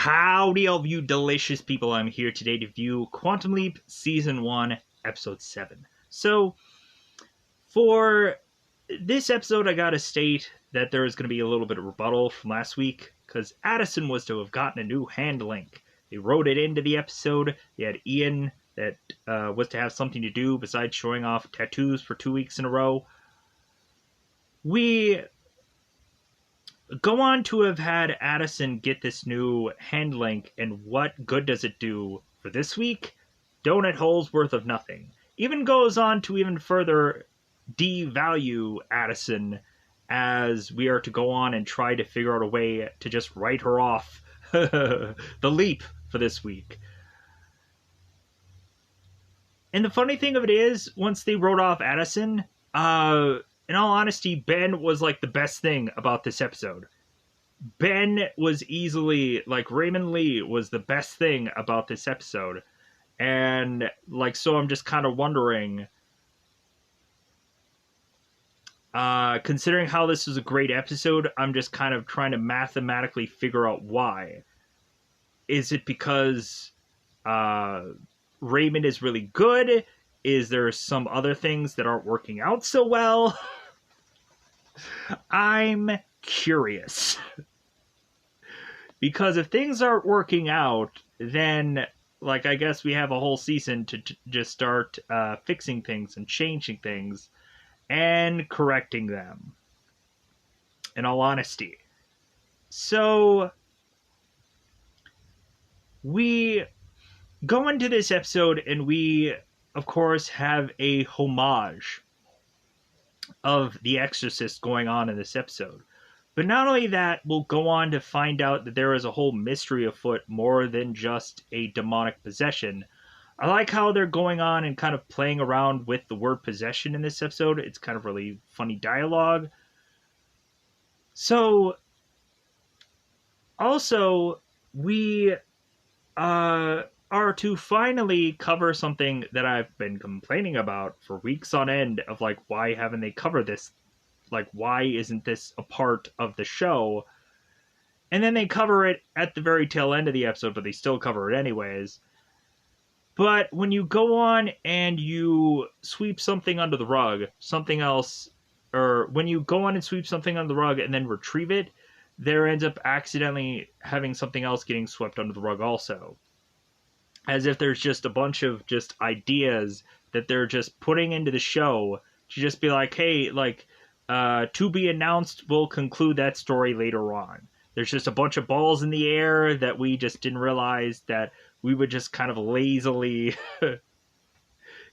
Howdy, all of you delicious people. I'm here today to view Quantum Leap Season 1, Episode 7. So, for this episode, I gotta state that there is going to be a little bit of rebuttal from last week, because Addison was to have gotten a new hand link. They wrote it into the episode. They had Ian that was to have something to do besides showing off tattoos for 2 weeks in a row. We go on to have had Addison get this new hand link, and what good does it do for this week? Donut holes worth of nothing. Even goes on to even further devalue Addison, as we are to go on and try to figure out a way to just write her off the leap for this week. And the funny thing of it is, once they wrote off Addison, in all honesty, Ben was like the best thing about this episode. Ben was easily, like, Raymond Lee was the best thing about this episode. And, like, so I'm just kind of wondering, considering how this was a great episode, I'm just kind of trying to mathematically figure out why. Is it because Raymond is really good? Is there some other things that aren't working out so well? I'm curious. Because if things aren't working out, then, like, I guess we have a whole season to just start fixing things and changing things and correcting them, in all honesty. So, we go into this episode and we, of course, have a homage of The Exorcist going on in this episode. But not only that, we'll go on to find out that there is a whole mystery afoot more than just a demonic possession. I like how they're going on and kind of playing around with the word possession in this episode. It's kind of really funny dialogue. So, also, we are to finally cover something that I've been complaining about for weeks on end of, like, why haven't they covered this? Like, why isn't this a part of the show? And then they cover it at the very tail end of the episode, but they still cover it anyways. But when you go on and you sweep something under the rug, something else, or when you go on and sweep something under the rug and then retrieve it, there ends up accidentally having something else getting swept under the rug also. As if there's just a bunch of just ideas that they're just putting into the show to just be like, hey, like, to be announced, we'll conclude that story later on. There's just a bunch of balls in the air that we just didn't realize that we would just kind of lazily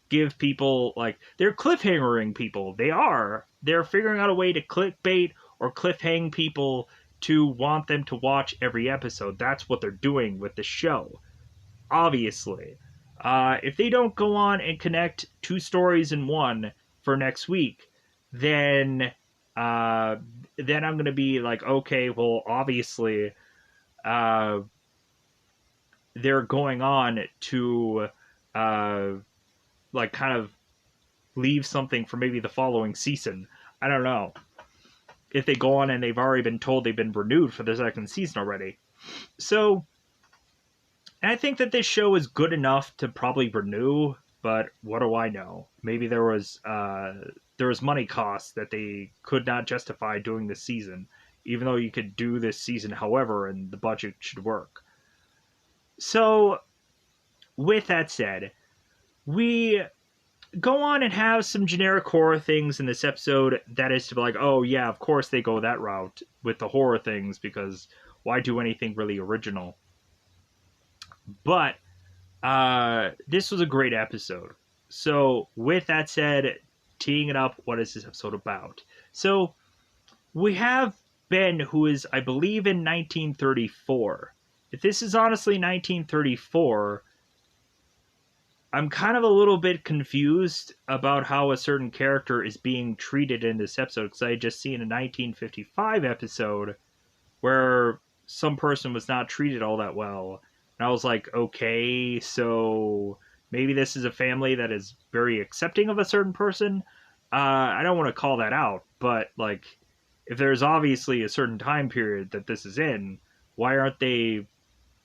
give people, like, they're cliffhangering people. They're figuring out a way to clickbait or cliffhang people to want them to watch every episode. That's what they're doing with the show, obviously. If they don't go on and connect two stories in one for next week, then I'm going to be like, okay, well, obviously, they're going on to, like, kind of leave something for maybe the following season. I don't know. If they go on and they've already been told they've been renewed for the second season already. So, I think that this show is good enough to probably renew, but what do I know? Maybe there was money costs that they could not justify doing this season, even though you could do this season however and the budget should work. So, with that said, we go on and have some generic horror things in this episode that is to be like, oh yeah, of course they go that route with the horror things, because why do anything really original? But this was a great episode. So, with that said, teeing it up, what is this episode about? So, we have Ben, who is, I believe, in 1934. If this is honestly 1934, I'm kind of a little bit confused about how a certain character is being treated in this episode, because I had just seen a 1955 episode where some person was not treated all that well. And I was like, okay, so maybe this is a family that is very accepting of a certain person. I don't want to call that out, but, like, if there's obviously a certain time period that this is in, why aren't they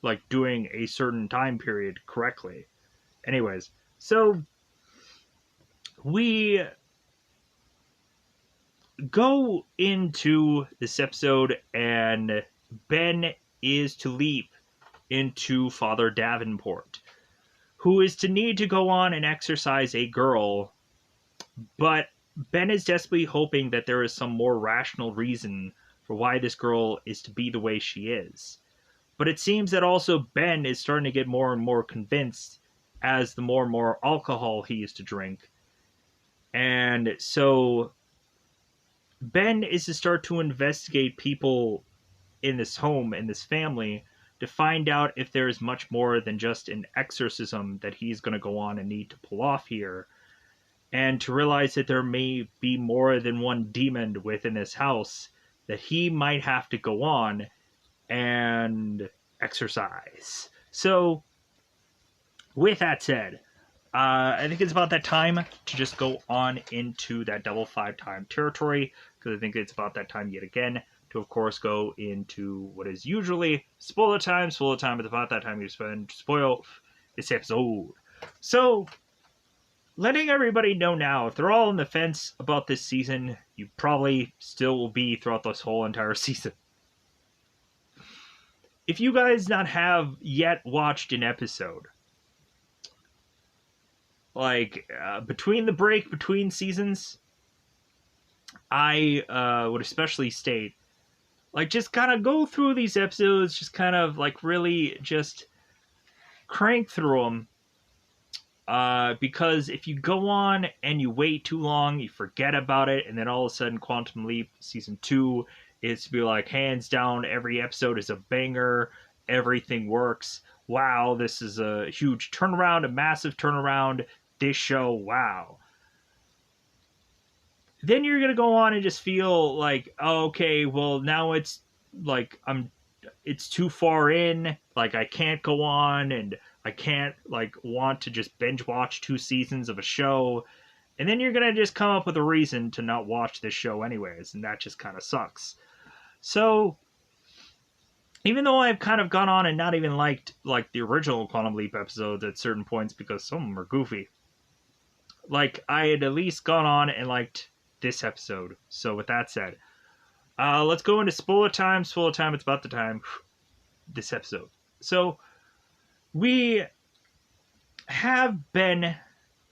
like doing a certain time period correctly. Anyways, so we go into this episode, and Ben is to leap into Father Davenport, who is to need to go on and exorcise a girl, but Ben is desperately hoping that there is some more rational reason for why this girl is to be the way she is. But it seems that also Ben is starting to get more and more convinced as the more and more alcohol he used to drink. And so Ben is to start to investigate people in this home, in this family, to find out if there is much more than just an exorcism that he's going to go on and need to pull off here, and to realize that there may be more than one demon within this house that he might have to go on and exercise. So, with that said, I think it's about that time to just go on into that double 5-time territory, because I think it's about that time yet again to, of course, go into what is usually spoiler time. Spoiler time is about that time you spend spoil this episode. So, letting everybody know now, if they're all on the fence about this season, you probably still will be throughout this whole entire season. If you guys not have yet watched an episode, like between the break between seasons, I would especially state, like, just kind of go through these episodes, just kind of like really just crank through them. Because if you go on and you wait too long, you forget about it, and then all of a sudden Quantum Leap Season 2 is to be like, hands down, every episode is a banger, everything works, wow, this is a huge turnaround, a massive turnaround, this show, wow. Then you're going to go on and just feel like, oh, okay, well, now it's like, it's too far in, like, I can't go on, and I can't, like, want to just binge watch 2 seasons of a show, and then you're gonna just come up with a reason to not watch this show anyways, and that just kind of sucks. So, even though I've kind of gone on and not even liked, like, the original Quantum Leap episodes at certain points because some of them are goofy, like, I had at least gone on and liked this episode. So, with that said, let's go into spoiler time. Spoiler time, it's about the time. This episode. So, we have Ben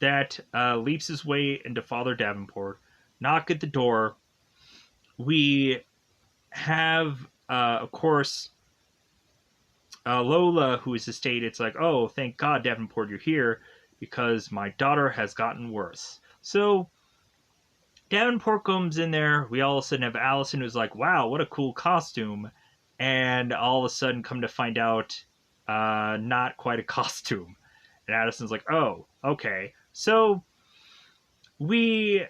that leaps his way into Father Davenport, knock at the door. We have, of course, Lola, who is the state. It's like, oh, thank God, Davenport, you're here, because my daughter has gotten worse. So, Davenport comes in there. We all of a sudden have Allison, who's like, wow, what a cool costume. And all of a sudden come to find out, not quite a costume. And Addison's like, oh, okay. So we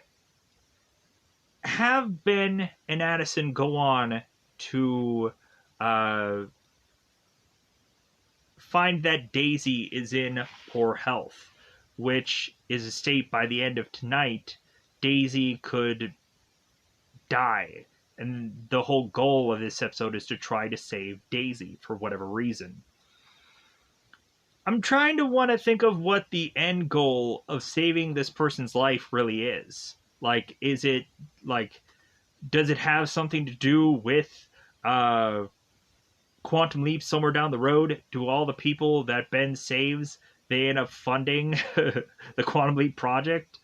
have Ben and Addison go on to find that Daisy is in poor health, which is a state by the end of tonight, Daisy could die. And the whole goal of this episode is to try to save Daisy for whatever reason. I'm trying to want to think of what the end goal of saving this person's life really is. Like, is it, like, does it have something to do with Quantum Leap somewhere down the road? Do all the people that Ben saves, they end up funding the Quantum Leap project?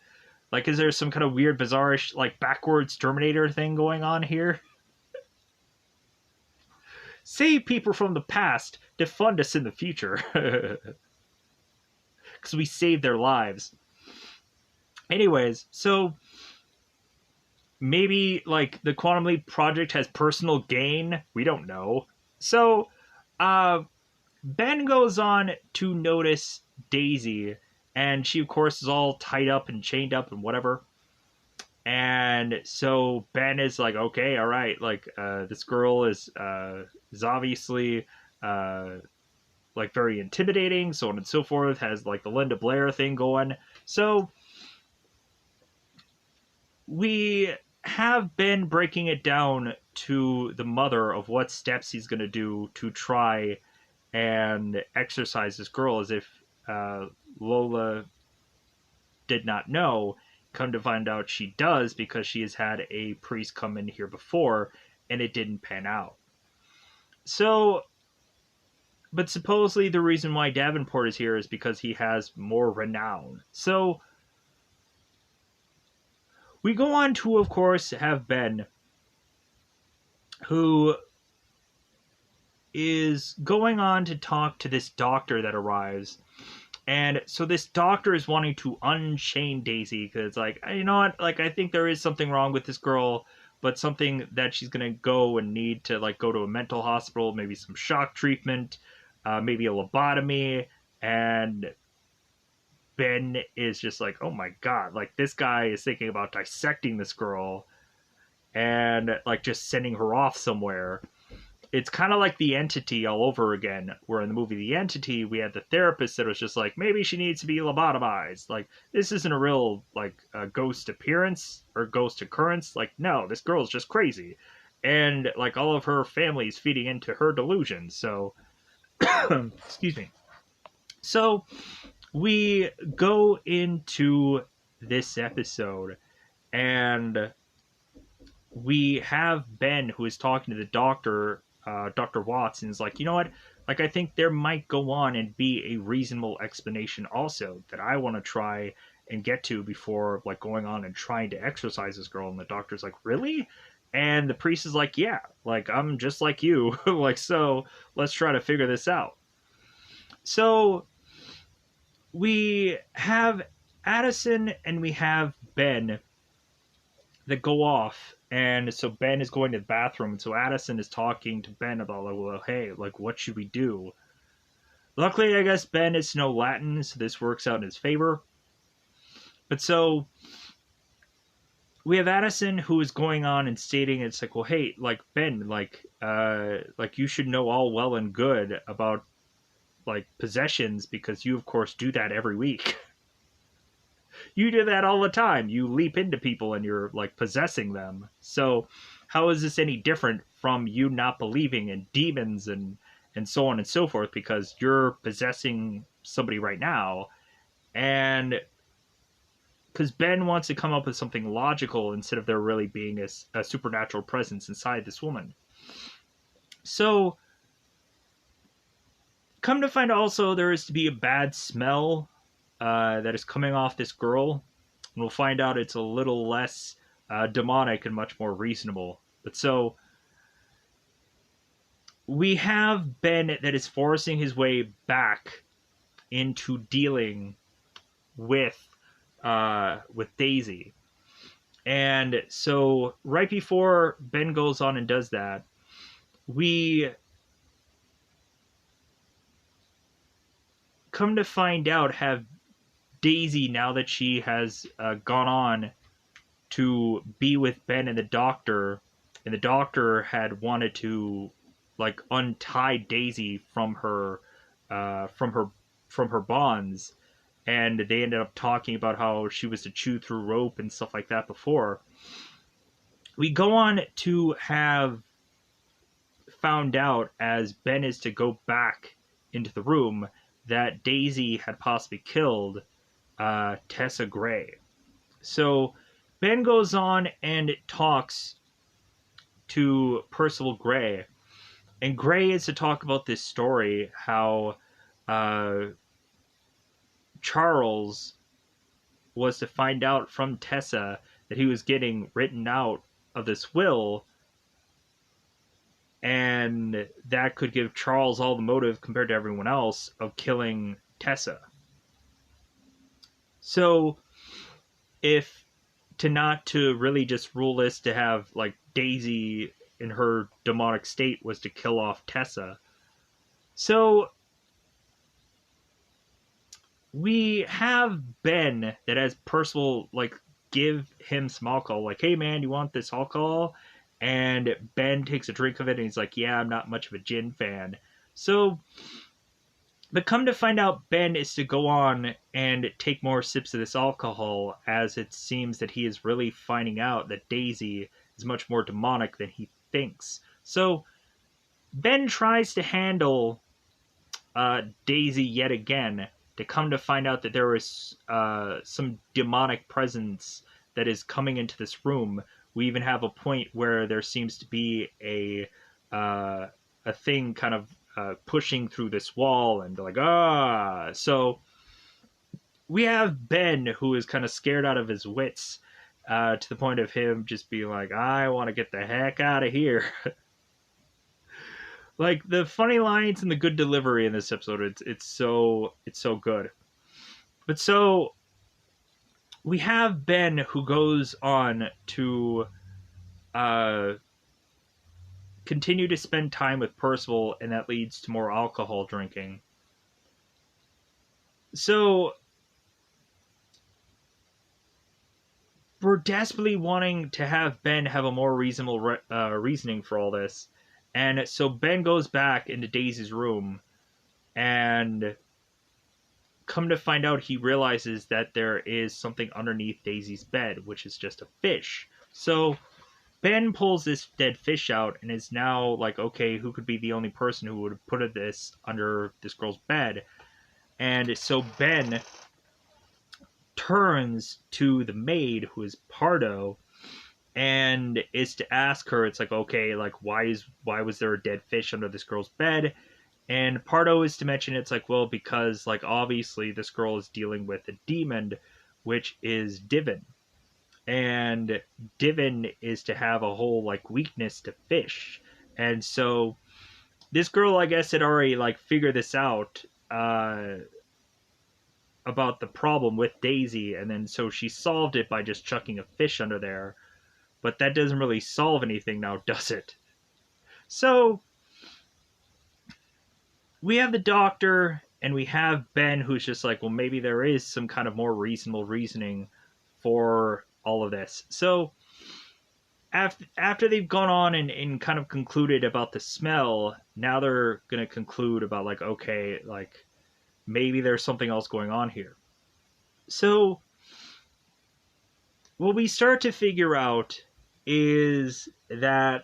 Like, is there some kind of weird, bizarre-ish, like, backwards Terminator thing going on here? Save people from the past to fund us in the future. Because we saved their lives. Anyways, so maybe, like, the Quantum Leap project has personal gain. We don't know. So, Ben goes on to notice Daisy, and she, of course, is all tied up and chained up and whatever. And so Ben is like, okay, all right, like, this girl is obviously like very intimidating, so on and so forth, has like the Linda Blair thing going. So we have Ben breaking it down to the mother of what steps he's going to do to try and exorcise this girl as if Lola did not know. Come to find out she does, because she has had a priest come in here before and it didn't pan out. So, but supposedly the reason why Davenport is here is because he has more renown. So, we go on to, of course, have Ben, who is going on to talk to this doctor that arrives. And so this doctor is wanting to unchain Daisy because it's like, you know what, like I think there is something wrong with this girl, but something that she's gonna go and need to like go to a mental hospital, maybe some shock treatment, maybe a lobotomy. And Ben is just like, oh my god, like this guy is thinking about dissecting this girl and like just sending her off somewhere. It's kind of like The Entity all over again, where in the movie The Entity, we had the therapist that was just like, maybe she needs to be lobotomized. Like, this isn't a real, like, ghost appearance or ghost occurrence. Like, no, this girl's just crazy. And, like, all of her family's feeding into her delusions. So, excuse me. So, we go into this episode, and we have Ben, who is talking to the doctor, Dr. Watts, and is like, you know what? Like, I think there might go on and be a reasonable explanation also that I want to try and get to before, like, going on and trying to exorcise this girl. And the doctor's like, really? And the priest is like, yeah, like, I'm just like you. Like, so let's try to figure this out. So we have Addison and we have Ben that go off. And so Ben is going to the bathroom. And so Addison is talking to Ben about, like, well, hey, like, what should we do? Luckily, I guess Ben is no Latin, so this works out in his favor. But so we have Addison who is going on and stating, it's like, well, hey, like, Ben, like you should know all well and good about, like, possessions, because you, of course, do that every week. You do that all the time. You leap into people and you're, like, possessing them. So how is this any different from you not believing in demons and so on and so forth, because you're possessing somebody right now? And because Ben wants to come up with something logical instead of there really being a supernatural presence inside this woman. So come to find also there is to be a bad smell that is coming off this girl. And we'll find out it's a little less demonic and much more reasonable. But so we have Ben that is forcing his way back into dealing with Daisy. And so right before Ben goes on and does that, we come to find out have Daisy, now that she has gone on to be with Ben and the doctor had wanted to, like, untie Daisy from her bonds, and they ended up talking about how she was to chew through rope and stuff like that before. We go on to have found out, as Ben is to go back into the room, that Daisy had possibly killed Tessa Gray. So Ben goes on and talks to Percival Gray, and Gray is to talk about this story, how Charles was to find out from Tessa that he was getting written out of this will, and that could give Charles all the motive compared to everyone else of killing Tessa. So if to really just rule this to have, like, Daisy in her demonic state was to kill off Tessa. So we have Ben that has Percival, like, give him some alcohol, like, hey man, you want this alcohol? And Ben takes a drink of it and he's like, yeah, I'm not much of a gin fan. So but come to find out, Ben is to go on and take more sips of this alcohol, as it seems that he is really finding out that Daisy is much more demonic than he thinks. So Ben tries to handle Daisy yet again, to come to find out that there is some demonic presence that is coming into this room. We even have a point where there seems to be a thing kind of pushing through this wall, and they're like, ah. So we have Ben, who is kind of scared out of his wits, to the point of him just being like, I want to get the heck out of here. Like, the funny lines and the good delivery in this episode, it's so good. But so we have Ben, who goes on to continue to spend time with Percival, and that leads to more alcohol drinking. So we're desperately wanting to have Ben have a more reasonable reasoning for all this. And so Ben goes back into Daisy's room, and come to find out, he realizes that there is something underneath Daisy's bed, which is just a fish. So Ben pulls this dead fish out and is now like, okay, who could be the only person who would have put this under this girl's bed? And so Ben turns to the maid, who is Pardo, and is to ask her, it's like, okay, like, why was there a dead fish under this girl's bed? And Pardo is to mention, it's like, well, because, like, obviously this girl is dealing with a demon, which is Divin. And Divin is to have a whole, like, weakness to fish. And so this girl, I guess, had already, like, figured this out about the problem with Daisy. And then so she solved it by just chucking a fish under there. But that doesn't really solve anything now, does it? So we have the doctor, and we have Ben, who's just like, well, maybe there is some kind of more reasonable reasoning for all of this. So after they've gone on and kind of concluded about the smell, now they're going to conclude about, like, okay, like, maybe there's something else going on here. So what we start to figure out is that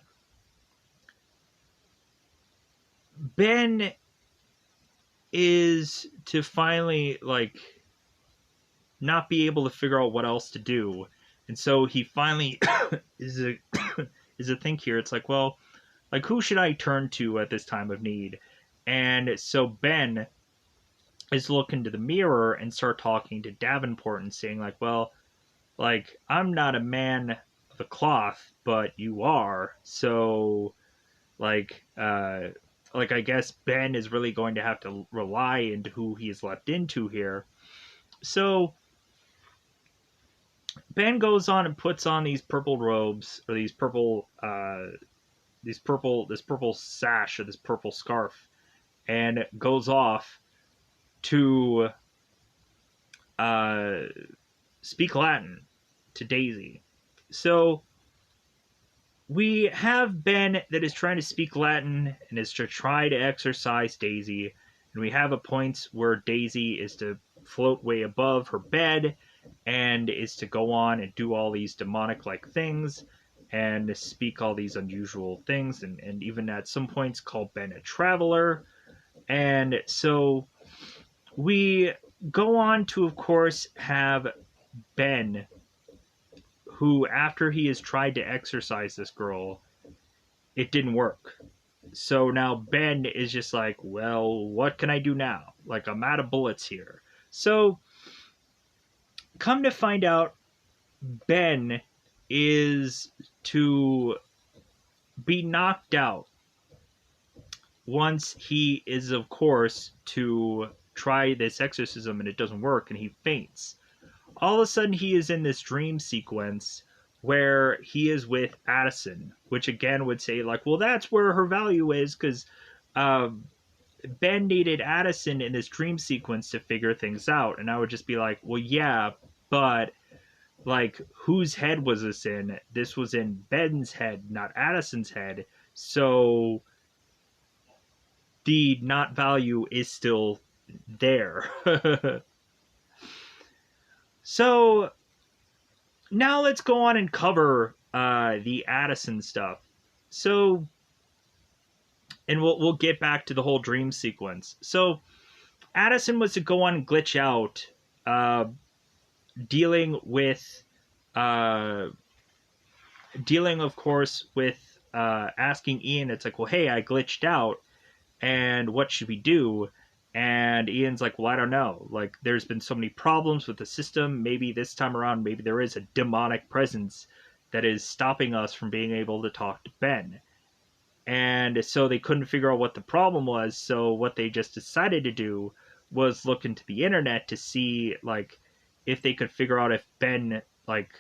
Ben is to finally, like, not be able to figure out what else to do. And so he finally is a think here. It's like, well, like, who should I turn to at this time of need? And so Ben is looking to the mirror and start talking to Davenport and saying, like, well, like, I'm not a man of the cloth, but you are. So, like, I guess Ben is really going to have to rely into who he's left into here. So Ben goes on and puts on these purple robes, or this purple sash, or this purple scarf, and goes off to speak Latin to Daisy. So we have Ben that is trying to speak Latin and is to try to exorcise Daisy. And we have a point where Daisy is to float way above her bed and is to go on and do all these demonic-like things and speak all these unusual things, and even at some points call Ben a traveler. And so we go on to, of course, have Ben, who, after he has tried to exorcise this girl, it didn't work. So now Ben is just like, well, what can I do now? Like, I'm out of bullets here. So come to find out, Ben is to be knocked out once he is, of course, to try this exorcism and it doesn't work and he faints. All of a sudden he is in this dream sequence where he is with Addison, which again would say, like, well, that's where her value is, because Ben needed Addison in this dream sequence to figure things out. And I would just be like, well, yeah, but, like, whose head was this in? This was in Ben's head, not Addison's head. So the not value is still there. So now let's go on and cover the Addison stuff. So and we'll get back to the whole dream sequence. So Addison was to go on Glitch Out, dealing with uh, dealing, of course, with asking Ian. It's like, well, hey, I glitched out, and what should we do? And Ian's like, well, I don't know. Like, there's been so many problems with the system. Maybe this time around, maybe there is a demonic presence that is stopping us from being able to talk to Ben. And so they couldn't figure out what the problem was. So what they just decided to do was look into the internet to see, like, if they could figure out if Ben, like,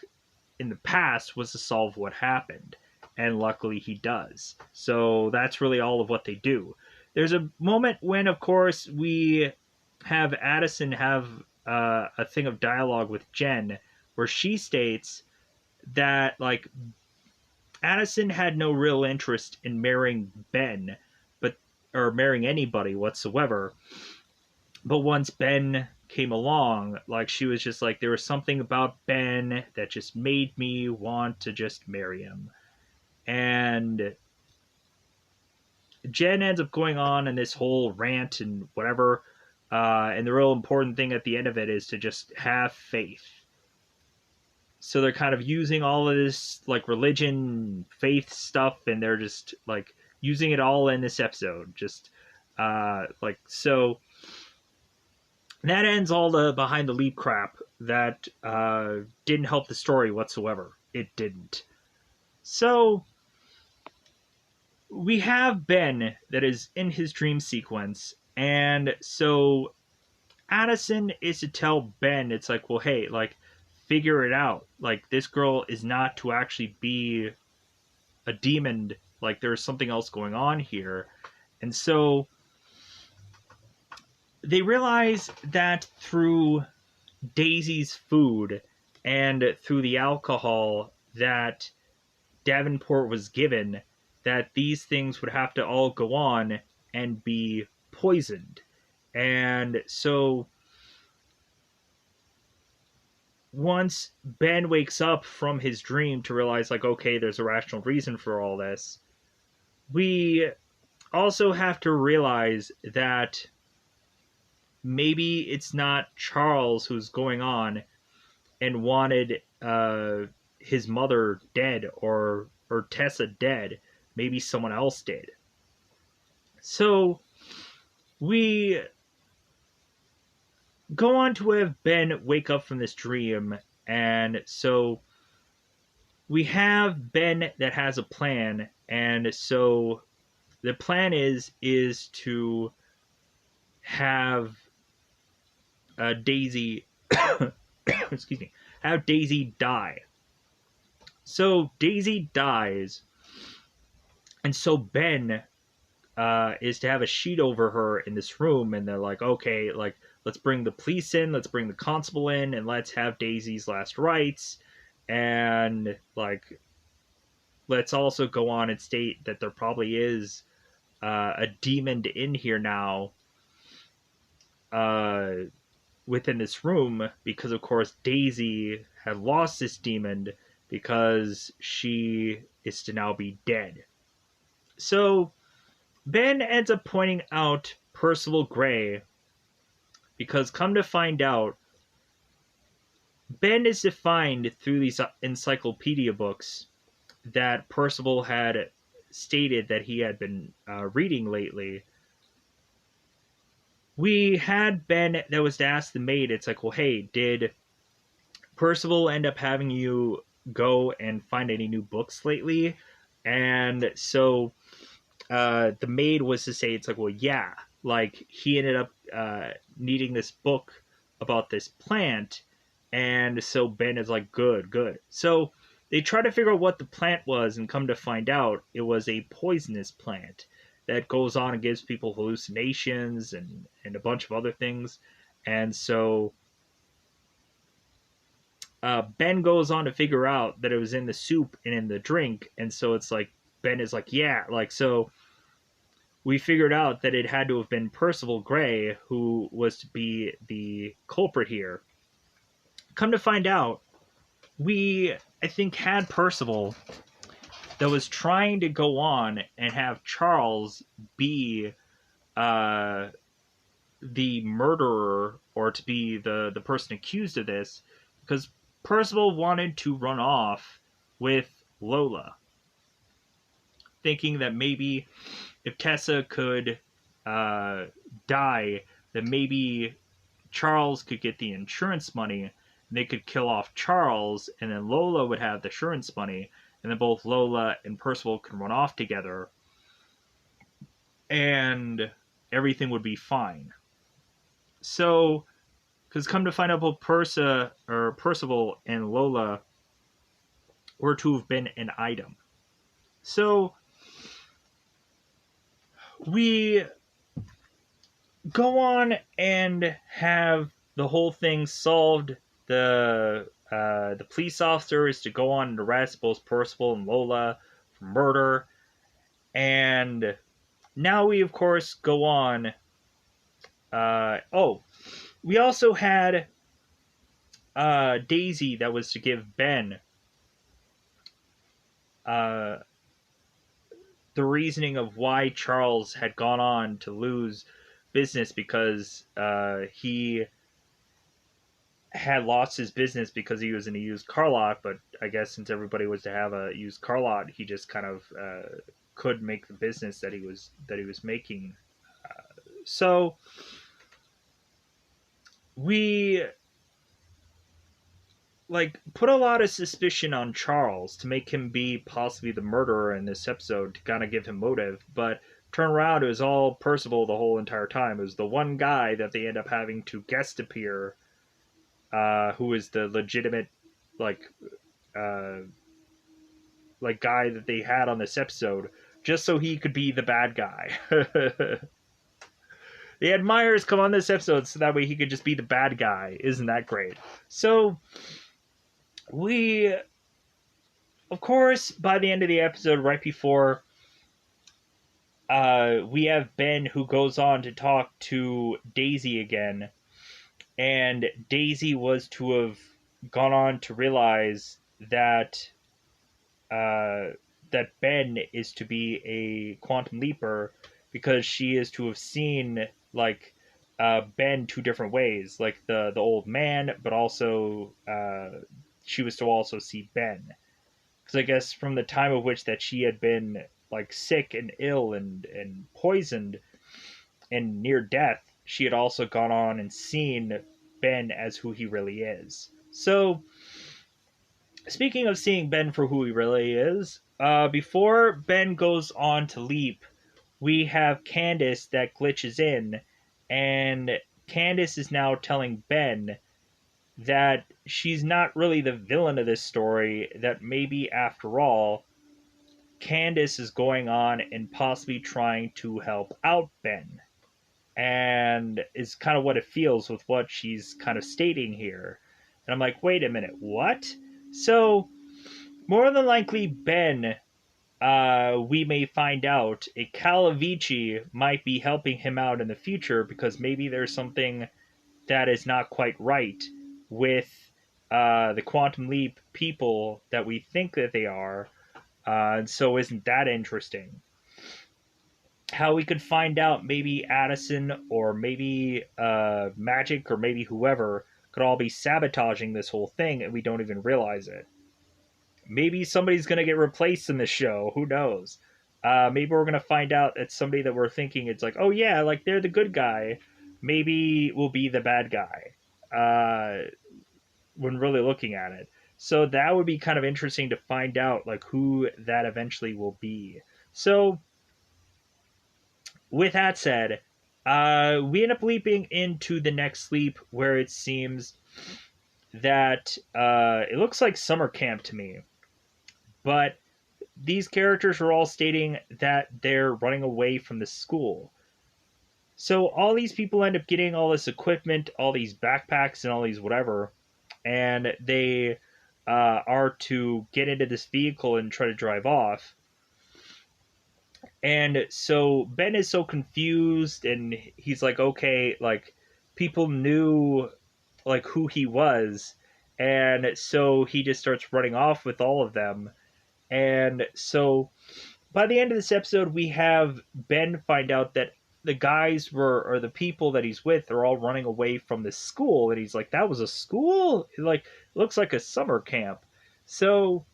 in the past was to solve what happened. And luckily he does. So that's really all of what they do. There's a moment when, of course, we have Addison have a thing of dialogue with Jen where she states that, like, Addison had no real interest in marrying Ben, or marrying anybody whatsoever. But once Ben came along, like, she was just like, there was something about Ben that just made me want to just marry him. And Jen ends up going on in this whole rant and whatever. And the real important thing at the end of it is to just have faith. So they're kind of using all of this, like, religion, faith stuff, and they're just, like, using it all in this episode. Just, so that ends all the behind the leap crap that didn't help the story whatsoever. It didn't. So we have Ben that is in his dream sequence, and so Addison is to tell Ben, it's like, well, hey, like, figure it out. Like, this girl is not to actually be a demon. Like, there's something else going on here. And so they realize that through Daisy's food and through the alcohol that Davenport was given, that these things would have to all go on and be poisoned. And so once Ben wakes up from his dream to realize, like, okay, there's a rational reason for all this, we also have to realize that maybe it's not Charles who's going on and wanted his mother dead, or Tessa dead. Maybe someone else did. So we go on to have Ben wake up from this dream, and so we have Ben that has a plan, and so the plan is to have Daisy excuse me, have Daisy die. So Daisy dies, and so Ben is to have a sheet over her in this room, and they're like, okay, like, let's bring the police in, let's bring the constable in, and let's have Daisy's last rites, and, like, let's also go on and state that there probably is a demon in here now within this room, because, of course, Daisy had lost this demon because she is to now be dead. So Ben ends up pointing out Percival Gray, because come to find out, Ben is defined through these encyclopedia books that Percival had stated that he had been reading lately. We had Ben that was to ask the maid, it's like, well, hey, did Percival end up having you go and find any new books lately? And so the maid was to say, it's like, well, yeah, like, he ended up needing this book about this plant, and so Ben is like, good. So they try to figure out what the plant was, and come to find out it was a poisonous plant that goes on and gives people hallucinations and a bunch of other things. And so Ben goes on to figure out that it was in the soup and in the drink, and so it's like, Ben is like, yeah, like, so we figured out that it had to have been Percival Gray who was to be the culprit here. Come to find out, we, I think, had Percival that was trying to go on and have Charles be uh, the murderer, or to be the person accused of this, because Percival wanted to run off with Lola, thinking that maybe if Tessa could uh, die, then maybe Charles could get the insurance money, and they could kill off Charles, and then Lola would have the insurance money, and then both Lola and Percival could run off together, and everything would be fine. So, because come to find out, both Percival and Lola were to have been an item. So we go on and have the whole thing solved. The police officer is to go on and arrest both Percival and Lola for murder, and now we of course go on. We also had Daisy that was to give Ben the reasoning of why Charles had gone on to lose business, because he had lost his business because he was in a used car lot. But I guess since everybody was to have a used car lot, he just kind of could make the business that he was making. So we put a lot of suspicion on Charles to make him be possibly the murderer in this episode, to kind of give him motive. But turn around, it was all Percival the whole entire time. It was the one guy that they end up having to guest appear, who is the legitimate uh, guy that they had on this episode, just so he could be the bad guy. They had Myers come on this episode so that way he could just be the bad guy. Isn't that great? So we, of course, by the end of the episode, right before, we have Ben who goes on to talk to Daisy again, and Daisy was to have gone on to realize that that Ben is to be a quantum leaper, because she is to have seen Ben two different ways, like the old man, but also she was to also see Ben, because I guess from the time of which that she had been sick and ill and poisoned and near death, she had also gone on and seen Ben as who he really is. So, speaking of seeing Ben for who he really is, before Ben goes on to leap, we have Candace that glitches in, and Candace is now telling Ben that she's not really the villain of this story, that maybe after all, Candace is going on and possibly trying to help out Ben. And is kind of what it feels with what she's kind of stating here. And I'm like, wait a minute, what? So, more than likely, Ben, we may find out a Calavici might be helping him out in the future, because maybe there's something that is not quite right with the Quantum Leap people that we think that they are. And so isn't that interesting? How we could find out maybe Addison or maybe Magic or maybe whoever could all be sabotaging this whole thing and we don't even realize it. Maybe somebody's going to get replaced in this show. Who knows? Maybe we're going to find out that somebody that we're thinking it's like, oh yeah, they're the good guy, maybe will be the bad guy when really looking at it. So that would be kind of interesting to find out who that eventually will be. So with that said, we end up leaping into the next leap, where it seems that it looks like summer camp to me. But these characters are all stating that they're running away from the school. So all these people end up getting all this equipment, all these backpacks, and all these whatever, and they are to get into this vehicle and try to drive off. And so Ben is so confused, and he's like, okay, people knew who he was, and so he just starts running off with all of them. And so by the end of this episode, we have Ben find out that the guys were, or the people that he's with, are all running away from the school. And he's like, that was a school? Like, it looks like a summer camp. So,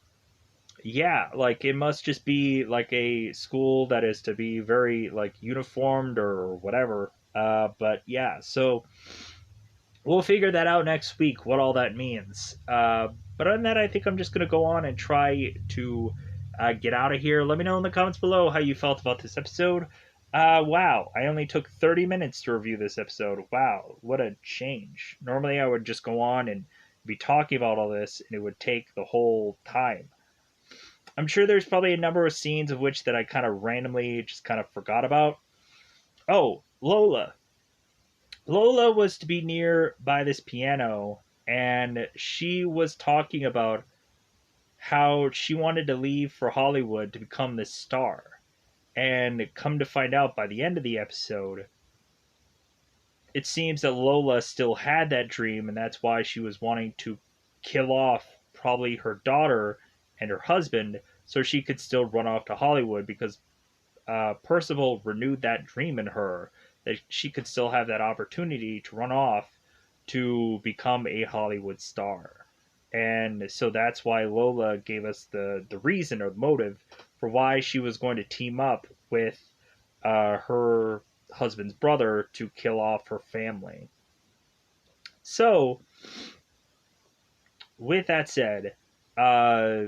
yeah, like, it must just be like a school that is to be very, like, uniformed or whatever. But yeah, so we'll figure that out next week, what all that means. But other than that, I think I'm just going to go on and try to get out of here. Let me know in the comments below how you felt about this episode. Wow, I only took 30 minutes to review this episode. Wow, what a change. Normally, I would just go on and be talking about all this, and it would take the whole time. I'm sure there's probably a number of scenes of which that I kind of randomly just kind of forgot about. Oh, Lola. Lola was to be near by this piano, and she was talking about how she wanted to leave for Hollywood to become this star. And come to find out by the end of the episode, it seems that Lola still had that dream, and that's why she was wanting to kill off probably her daughter and her husband so she could still run off to Hollywood, because Percival renewed that dream in her that she could still have that opportunity to run off to become a Hollywood star. And so that's why Lola gave us the reason or the motive for why she was going to team up with her husband's brother to kill off her family. So, with that said, uh,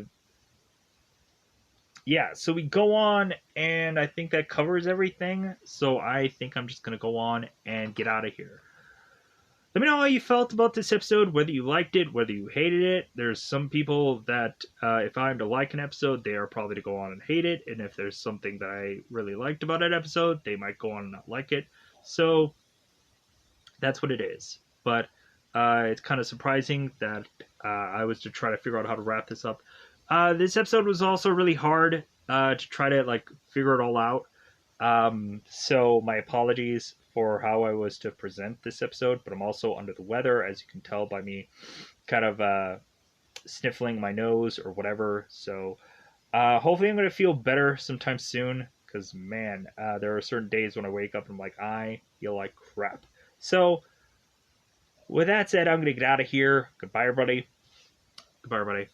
yeah, so we go on, and I think that covers everything. So I think I'm just going to go on and get out of here. Let me know how you felt about this episode, whether you liked it, whether you hated it. There's some people that, if I'm to like an episode, they are probably to go on and hate it. And if there's something that I really liked about an episode, they might go on and not like it. So that's what it is. But it's kind of surprising that I was to try to figure out how to wrap this up. This episode was also really hard to try to like figure it all out. So my apologies for how I was to present this episode, but I'm also under the weather, as you can tell by me kind of sniffling my nose or whatever. So hopefully I'm going to feel better sometime soon, because man, there are certain days when I wake up and I'm like, I feel like crap. So with that said, I'm going to get out of here. Goodbye, everybody. Goodbye, everybody.